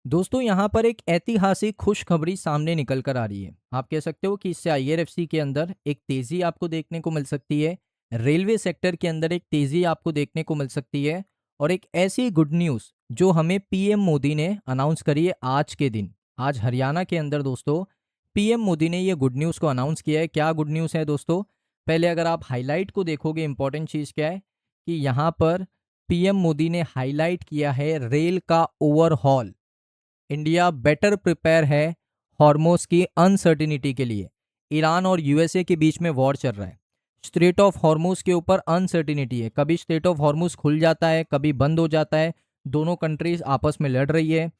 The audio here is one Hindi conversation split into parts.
दोस्तों यहाँ पर एक ऐतिहासिक खुशखबरी सामने निकल कर आ रही है। आप कह सकते हो कि इससे आईआरएफसी के अंदर एक तेज़ी आपको देखने को मिल सकती है, रेलवे सेक्टर के अंदर एक तेज़ी आपको देखने को मिल सकती है और एक ऐसी गुड न्यूज़ जो हमें पीएम मोदी ने अनाउंस करी है आज के दिन। आज हरियाणा के अंदर दोस्तों पीएम मोदी ने ये गुड न्यूज़ को अनाउंस किया है। क्या गुड न्यूज़ है दोस्तों? पहले अगर आप हाईलाइट को देखोगे, इंपॉर्टेंट चीज़ क्या है कि यहाँ पर पीएम मोदी ने हाईलाइट किया है रेल का ओवरहॉल। इंडिया बेटर प्रिपेयर है हॉर्मोस की अनसर्टिनिटी के लिए। ईरान और यूएसए के बीच में वॉर चल रहा है। स्ट्रेट ऑफ हॉर्मोस के ऊपर अनसर्टिनिटी है, कभी स्ट्रेट ऑफ हॉर्मोस खुल जाता है, कभी बंद हो जाता है। दोनों कंट्रीज आपस में लड़ रही है।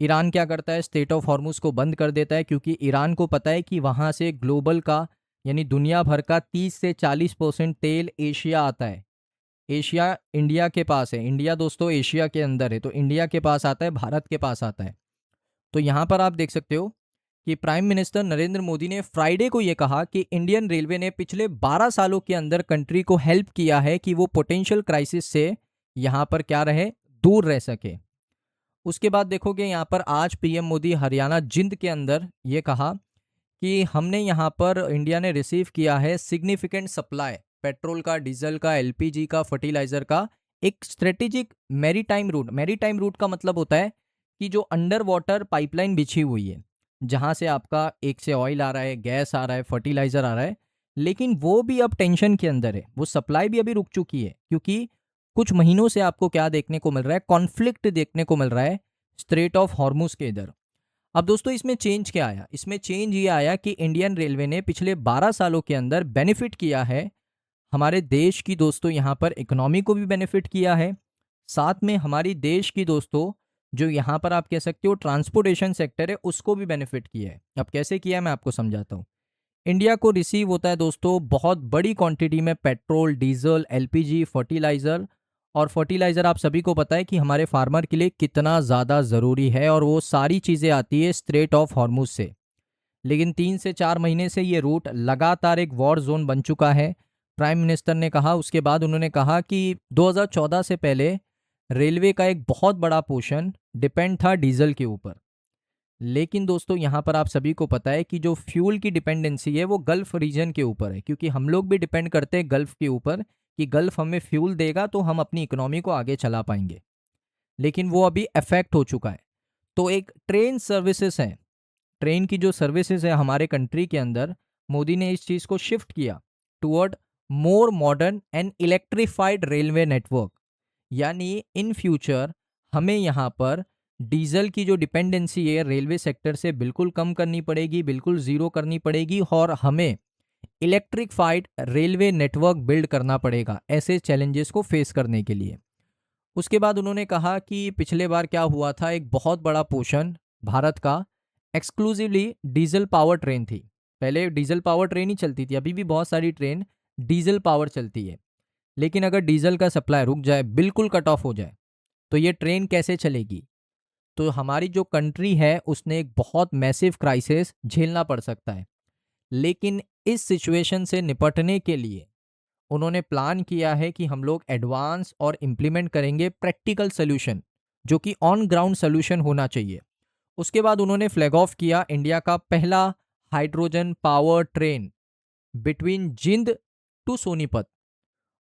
ईरान क्या करता है, स्ट्रेट ऑफ हॉर्मोस को बंद कर देता है, क्योंकि ईरान को पता है कि वहाँ से ग्लोबल का यानी दुनिया भर का 30 से 40% तेल एशिया आता है। एशिया इंडिया के पास है, इंडिया दोस्तों एशिया के अंदर है, तो इंडिया के पास आता है, भारत के पास आता है। तो यहाँ पर आप देख सकते हो कि प्राइम मिनिस्टर नरेंद्र मोदी ने फ्राइडे को यह कहा कि इंडियन रेलवे ने पिछले 12 सालों के अंदर कंट्री को हेल्प किया है कि वो पोटेंशियल क्राइसिस से यहाँ पर क्या रहे, दूर रह सके। उसके बाद देखोगे यहाँ पर आज पीएम मोदी हरियाणा जिंद के अंदर ये कहा कि हमने यहाँ पर इंडिया ने रिसीव किया है सिग्निफिकेंट सप्लाई पेट्रोल का, डीजल का, एलपीजी का, फर्टिलाइजर का, एक strategic maritime route. Maritime route का मतलब होता है कि जो अंडर वाटर पाइपलाइन बिछी हुई है, जहाँ से आपका एक से ऑयल आ रहा है, गैस आ रहा है, फर्टिलाइजर आ रहा है, लेकिन वो भी अब टेंशन के अंदर है। वो सप्लाई भी अभी रुक चुकी है, क्योंकि कुछ महीनों से आपको क्या देखने को मिल रहा है, कॉन्फ्लिक्ट देखने को मिल रहा है स्ट्रेट ऑफ हॉर्मुज के इधर। अब दोस्तों इसमें चेंज क्या आया? इसमें चेंज ये आया कि इंडियन रेलवे ने पिछले 12 सालों के अंदर बेनिफिट किया है हमारे देश की दोस्तों, यहाँ पर इकोनॉमी को भी बेनिफिट किया है, साथ में हमारी देश की दोस्तों जो यहाँ पर आप कह सकते हो ट्रांसपोर्टेशन सेक्टर है उसको भी बेनिफिट किया है। अब कैसे किया है मैं आपको समझाता हूँ। इंडिया को रिसीव होता है दोस्तों बहुत बड़ी क्वांटिटी में पेट्रोल, डीजल, एलपीजी, फर्टिलाइज़र। और फर्टिलाइज़र आप सभी को पता है कि हमारे फार्मर के लिए कितना ज़्यादा ज़रूरी है, और वो सारी चीज़ें आती है स्ट्रेट ऑफ हॉर्मुज से। लेकिन 3 से 4 महीने से ये रूट लगातार एक वॉर जोन बन चुका है। प्राइम मिनिस्टर ने कहा, उसके बाद उन्होंने कहा कि 2014 से पहले रेलवे का एक बहुत बड़ा पोर्शन डिपेंड था डीजल के ऊपर। लेकिन दोस्तों यहाँ पर आप सभी को पता है कि जो फ्यूल की डिपेंडेंसी है वो गल्फ रीजन के ऊपर है, क्योंकि हम लोग भी डिपेंड करते हैं गल्फ के ऊपर कि गल्फ हमें फ्यूल देगा तो हम अपनी इकोनॉमी को आगे चला पाएंगे। लेकिन वो अभी अफेक्ट हो चुका है। तो एक ट्रेन सर्विसेज है, ट्रेन की जो सर्विसेज है हमारे कंट्री के अंदर, मोदी ने इस चीज़ को शिफ्ट किया toward more modern and electrified railway network. यानी इन फ्यूचर हमें यहाँ पर डीजल की जो डिपेंडेंसी है रेलवे सेक्टर से बिल्कुल कम करनी पड़ेगी, बिल्कुल ज़ीरो करनी पड़ेगी, और हमें इलेक्ट्रिफाइड रेलवे नेटवर्क बिल्ड करना पड़ेगा ऐसे चैलेंजेस को फेस करने के लिए। उसके बाद उन्होंने कहा कि पिछले बार क्या हुआ था, एक बहुत बड़ा पोर्शन भारत का एक्सक्लूसिवली डीजल पावर ट्रेन थी। पहले डीजल पावर ट्रेन ही चलती थी, अभी भी बहुत सारी ट्रेन डीजल पावर चलती है। लेकिन अगर डीजल का सप्लाई रुक जाए, बिल्कुल कट ऑफ हो जाए, तो ये ट्रेन कैसे चलेगी? तो हमारी जो कंट्री है उसने एक बहुत मैसिव क्राइसिस झेलना पड़ सकता है। लेकिन इस सिचुएशन से निपटने के लिए उन्होंने प्लान किया है कि हम लोग एडवांस और इम्प्लीमेंट करेंगे प्रैक्टिकल सोल्यूशन, जो कि ऑन ग्राउंड सोल्यूशन होना चाहिए। उसके बाद उन्होंने फ्लैग ऑफ किया इंडिया का पहला hydrogen power train between Jind to Sonipat,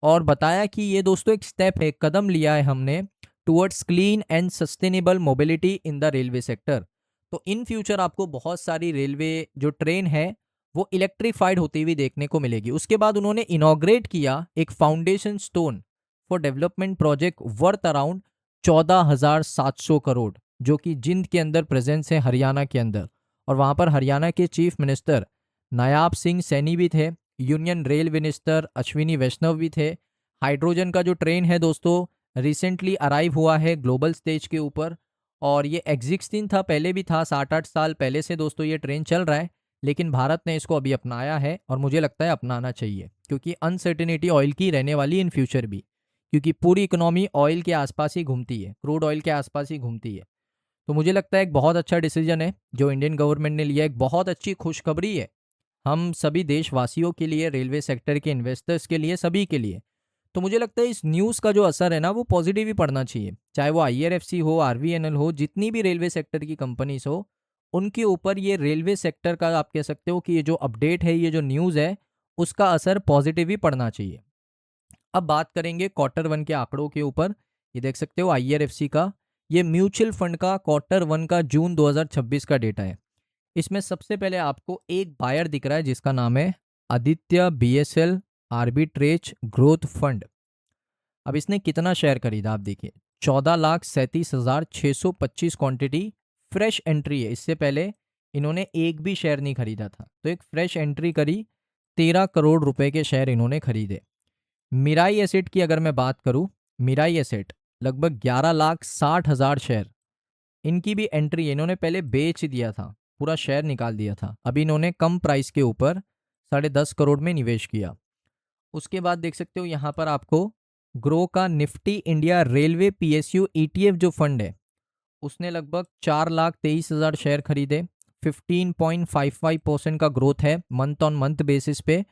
और बताया कि ये दोस्तों एक स्टेप है, कदम लिया है हमने towards clean and sustainable mobility in the railway sector. तो इन फ्यूचर आपको बहुत सारी रेलवे जो ट्रेन है वो इलेक्ट्रीफाइड होती हुई देखने को मिलेगी। उसके बाद उन्होंने इनॉग्रेट किया एक foundation stone for development project worth around 14,700 crore, जो कि जिंद के अंदर प्रेजेंस है, हरियाणा के अंदर। और वहाँ पर हरियाणा के चीफ मिनिस्टर नायाब सिंह सैनी भी थे, यूनियन रेल मिनिस्टर अश्विनी वैष्णव भी थे। हाइड्रोजन का जो ट्रेन है दोस्तों रिसेंटली अराइव हुआ है ग्लोबल स्टेज के ऊपर, और ये एग्जिस्टिंग था, पहले भी था, 7-8 साल पहले से दोस्तों ये ट्रेन चल रहा है। लेकिन भारत ने इसको अभी अपनाया है, और मुझे लगता है अपनाना चाहिए, क्योंकि अनसर्टिनिटी ऑयल की रहने वाली इन फ्यूचर भी, क्योंकि पूरी इकोनॉमी ऑयल के आसपास ही घूमती है, क्रूड ऑयल के आसपास ही घूमती है। तो मुझे लगता है एक बहुत अच्छा डिसीजन है जो इंडियन गवर्नमेंट ने लिया, एक बहुत अच्छी खुशखबरी है हम सभी देशवासियों के लिए, रेलवे सेक्टर के इन्वेस्टर्स के लिए, सभी के लिए। तो मुझे लगता है इस न्यूज़ का जो असर है ना वो पॉजिटिव ही पड़ना चाहिए, चाहे वो आईआरएफसी हो, आरवीएनएल हो, जितनी भी रेलवे सेक्टर की कंपनीज हो, उनके ऊपर ये रेलवे सेक्टर का आप कह सकते हो कि ये जो अपडेट है, ये जो न्यूज़ है, उसका असर पॉजिटिव ही पड़ना चाहिए। अब बात करेंगे क्वार्टर वन के आंकड़ों के ऊपर। ये देख सकते हो आईआरएफसी का, ये म्यूचुअल फंड का क्वार्टर वन का जून 2026 का डेटा है। इसमें सबसे पहले आपको एक बायर दिख रहा है जिसका नाम है Aditya BSL arbitrage growth fund. अब इसने कितना शेयर खरीदा आप देखिए, 14,37,625 क्वांटिटी फ्रेश एंट्री है। इससे पहले इन्होंने एक भी शेयर नहीं खरीदा था, तो एक फ्रेश एंट्री करी, 13 करोड़ रुपए के शेयर इन्होंने खरीदे। मिराई एसेट की अगर मैं बात करूं, मिराई एसेट लगभग 11,60,000 शेयर, इनकी भी एंट्री है। इन्होंने पहले बेच दिया था, पूरा शेयर निकाल दिया था, अभी इन्होंने कम प्राइस के ऊपर 10.5 करोड़ में निवेश किया। उसके बाद देख सकते हो यहाँ पर आपको ग्रो का Nifty India railway PSU ETF जो फंड है, उसने लगभग 4,23,000 शेयर खरीदे। 15.55% का ग्रोथ है मंथ ऑन मंथ बेसिस पे,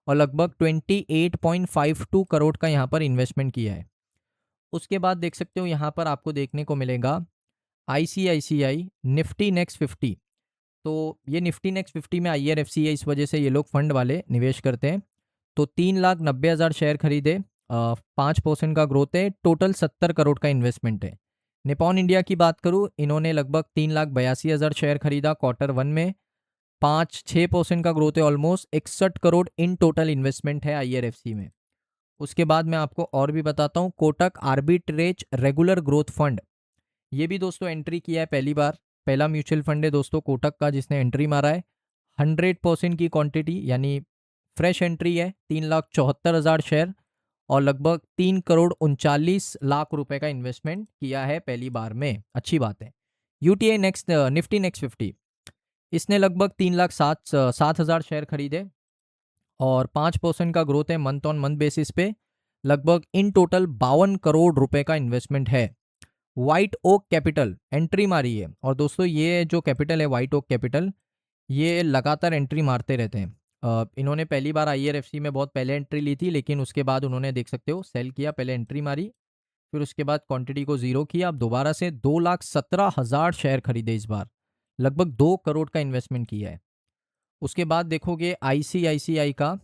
और लगभग 28.52 करोड़ का यहाँ पर इन्वेस्टमेंट किया है। उसके बाद देख सकते हो यहाँ पर आपको देखने को मिलेगा आईसीआईसीआई निफ्टी नेक्स्ट 50। तो ये निफ्टी नेक्स्ट 50 में आईआरएफसी है, इस वजह से ये लोग फंड वाले निवेश करते हैं। तो 3,90,000 शेयर खरीदे, 5% का ग्रोथ है, टोटल 70 करोड़ का इन्वेस्टमेंट है। निपॉन इंडिया की बात करूँ, इन्होंने लगभग 3,82,000 शेयर खरीदा क्वार्टर वन में, 5-6% का ग्रोथ है, almost 61 crore in total investment है आईआरएफसी में। उसके बाद मैं आपको और भी बताता हूँ, Kotak arbitrage regular growth fund, ये भी दोस्तों एंट्री किया है पहली बार। पहला म्यूचुअल फंड है दोस्तों कोटक का जिसने एंट्री मारा है। 100% की क्वांटिटी यानी फ्रेश एंट्री है, 3,74,000 शेयर, और लगभग 3,39,00,000 रुपए का इन्वेस्टमेंट किया है पहली बार में, अच्छी बात है। यूटीआई नेक्स्ट निफ्टी नेक्स्ट 50, इसने लगभग 3,07,000 शेयर खरीदे, और 5% का ग्रोथ है मंथ ऑन मंथ बेसिस पे, लगभग इन टोटल 52 करोड़ रुपए का इन्वेस्टमेंट है। वाइट ओक कैपिटल एंट्री मारी है, और दोस्तों ये जो कैपिटल है वाइट ओक कैपिटल, ये लगातार एंट्री मारते रहते हैं। इन्होंने पहली बार आईआरएफसी में बहुत पहले एंट्री ली थी, लेकिन उसके बाद उन्होंने देख सकते हो सेल किया, पहले एंट्री मारी, फिर उसके बाद क्वांटिटी को जीरो किया, अब दोबारा से 2,17,000 शेयर खरीदे, इस बार लगभग 2 करोड़ का इन्वेस्टमेंट किया है। उसके बाद देखोगे आईसीआईसीआई का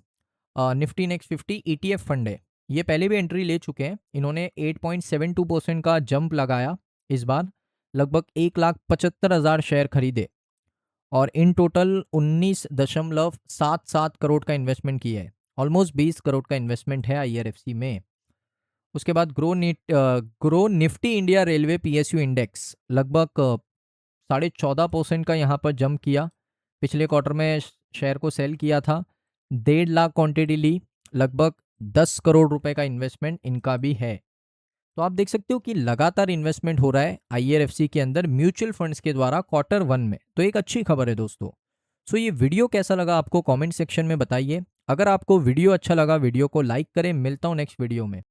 निफ्टी नेक्स्ट 50 ईटीएफ फंड है, ये पहले भी एंट्री ले चुके हैं। इन्होंने 8.72% का जंप लगाया इस बार, लगभग 1,75,000 शेयर खरीदे, और इन टोटल 19.77 करोड़ का इन्वेस्टमेंट किया है। ऑलमोस्ट 20 करोड़ का इन्वेस्टमेंट है आईआरएफसी में। उसके बाद grow Nifty India railway PSU index लगभग 14.5% का यहाँ पर जंप किया। पिछले क्वार्टर में शेयर को सेल किया था, 1.5 लाख क्वांटिटी ली, लगभग 10 करोड़ रुपए का इन्वेस्टमेंट इनका भी है। तो आप देख सकते हो कि लगातार इन्वेस्टमेंट हो रहा है आईआरएफसी के अंदर म्यूचुअल फंड्स के द्वारा क्वार्टर वन में, तो एक अच्छी खबर है दोस्तों। सो ये वीडियो कैसा लगा आपको कमेंट सेक्शन में बताइए। अगर आपको वीडियो अच्छा लगा, वीडियो को लाइक करें। मिलता हूँ नेक्स्ट वीडियो में।